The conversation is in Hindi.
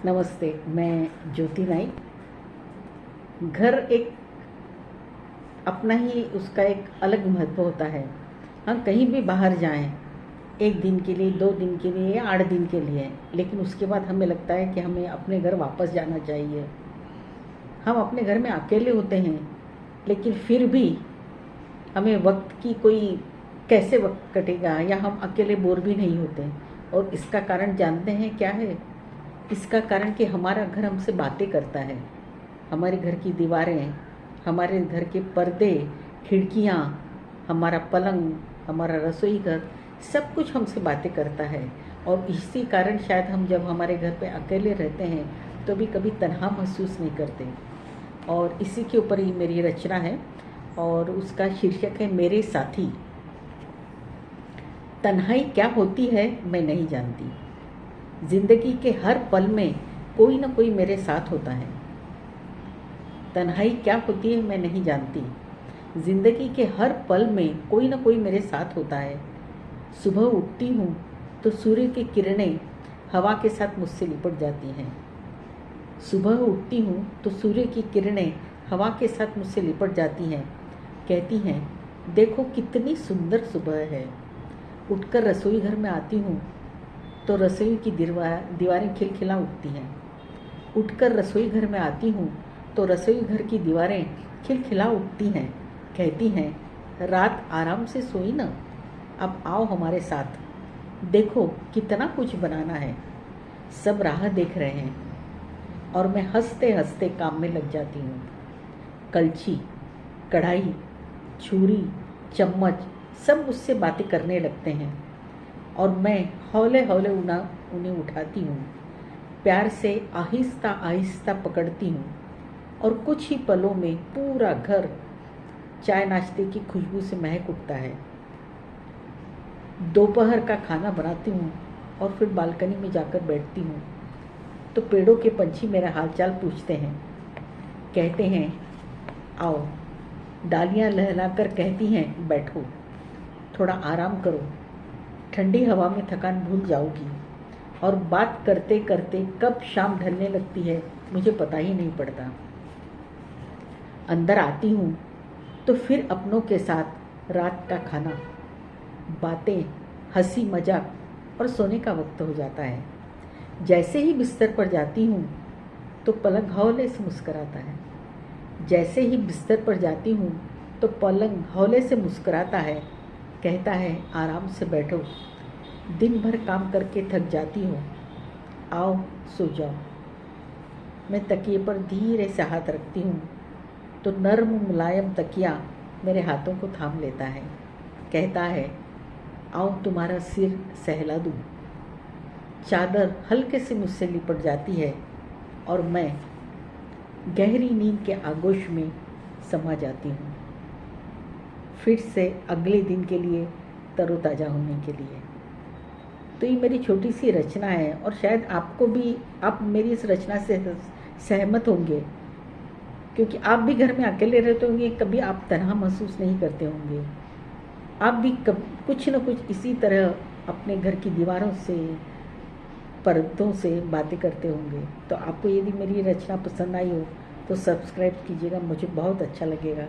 नमस्ते, मैं ज्योति नाइक। घर एक अपना ही उसका एक अलग महत्व होता है। हम कहीं भी बाहर जाएं, 1 दिन के लिए, 2 दिन के लिए या 8 दिन के लिए, लेकिन उसके बाद हमें लगता है कि हमें अपने घर वापस जाना चाहिए। हम अपने घर में अकेले होते हैं, लेकिन फिर भी हमें वक्त की कोई कैसे वक्त कटेगा, या हम अकेले बोर भी नहीं होते। और इसका कारण जानते हैं क्या है? इसका कारण कि हमारा घर हमसे बातें करता है। हमारे घर की दीवारें, हमारे घर के पर्दे, खिड़कियाँ, हमारा पलंग, हमारा रसोई घर, सब कुछ हमसे बातें करता है। और इसी कारण शायद हम जब हमारे घर पे अकेले रहते हैं तो भी कभी तन्हा महसूस नहीं करते। और इसी के ऊपर ही मेरी रचना है, और उसका शीर्षक है मेरे साथी। तन्हाई क्या होती है मैं नहीं जानती। जिंदगी के हर पल में कोई ना कोई मेरे साथ होता है। तन्हाई क्या होती है मैं नहीं जानती। जिंदगी के हर पल में कोई ना कोई मेरे साथ होता है। सुबह उठती हूँ तो सूर्य की किरणें हवा के साथ मुझसे लिपट जाती हैं। सुबह उठती हूँ तो सूर्य की किरणें हवा के साथ मुझसे लिपट जाती हैं। कहती हैं, देखो कितनी सुंदर सुबह है। उठकर रसोई घर में आती हूँ तो रसोई की दीवारें खिलखिला उठती हैं। उठकर रसोई घर में आती हूँ तो रसोई घर की दीवारें खिलखिला उठती हैं। कहती हैं, रात आराम से सोई ना, अब आओ हमारे साथ। देखो कितना कुछ बनाना है। सब राह देख रहे हैं और मैं हंसते हंसते काम में लग जाती हूँ। कलछी, कढ़ाई, छुरी, चम्मच सब मुझसे बातें करने लगते हैं और मैं हौले हौले उन्हें उठाती हूँ। प्यार से आहिस्ता आहिस्ता पकड़ती हूँ और कुछ ही पलों में पूरा घर चाय नाश्ते की खुशबू से महक उठता है। दोपहर का खाना बनाती हूँ और फिर बालकनी में जाकर बैठती हूँ तो पेड़ों के पंछी मेरा हालचाल पूछते हैं। कहते हैं, आओ। डालियाँ लहलाकर कहती हैं, बैठो, थोड़ा आराम करो, ठंडी हवा में थकान भूल जाओगी। और बात करते करते कब शाम ढलने लगती है मुझे पता ही नहीं पड़ता। अंदर आती हूँ तो फिर अपनों के साथ रात का खाना, बातें, हंसी मजाक और सोने का वक्त हो जाता है। जैसे ही बिस्तर पर जाती हूँ तो पलंग हौले से मुस्कुराता है। जैसे ही बिस्तर पर जाती हूँ तो पलंग हौले से मुस्कुराता है। कहता है, आराम से बैठो, दिन भर काम करके थक जाती हो, आओ सो जाओ। मैं तकिए पर धीरे से हाथ रखती हूँ तो नर्म मुलायम तकिया मेरे हाथों को थाम लेता है। कहता है, आओ तुम्हारा सिर सहला दूँ। चादर हल्के से मुझसे लिपट जाती है और मैं गहरी नींद के आगोश में समा जाती हूँ, फिर से अगले दिन के लिए तरोताज़ा होने के लिए। तो ये मेरी छोटी सी रचना है और शायद आपको भी, आप मेरी इस रचना से सहमत होंगे, क्योंकि आप भी घर में अकेले रहते होंगे, कभी आप तन्हा महसूस नहीं करते होंगे। आप भी कुछ न कुछ इसी तरह अपने घर की दीवारों से, पर्दों से बातें करते होंगे। तो आपको यदि मेरी रचना पसंद आई हो तो सब्सक्राइब कीजिएगा, मुझे बहुत अच्छा लगेगा।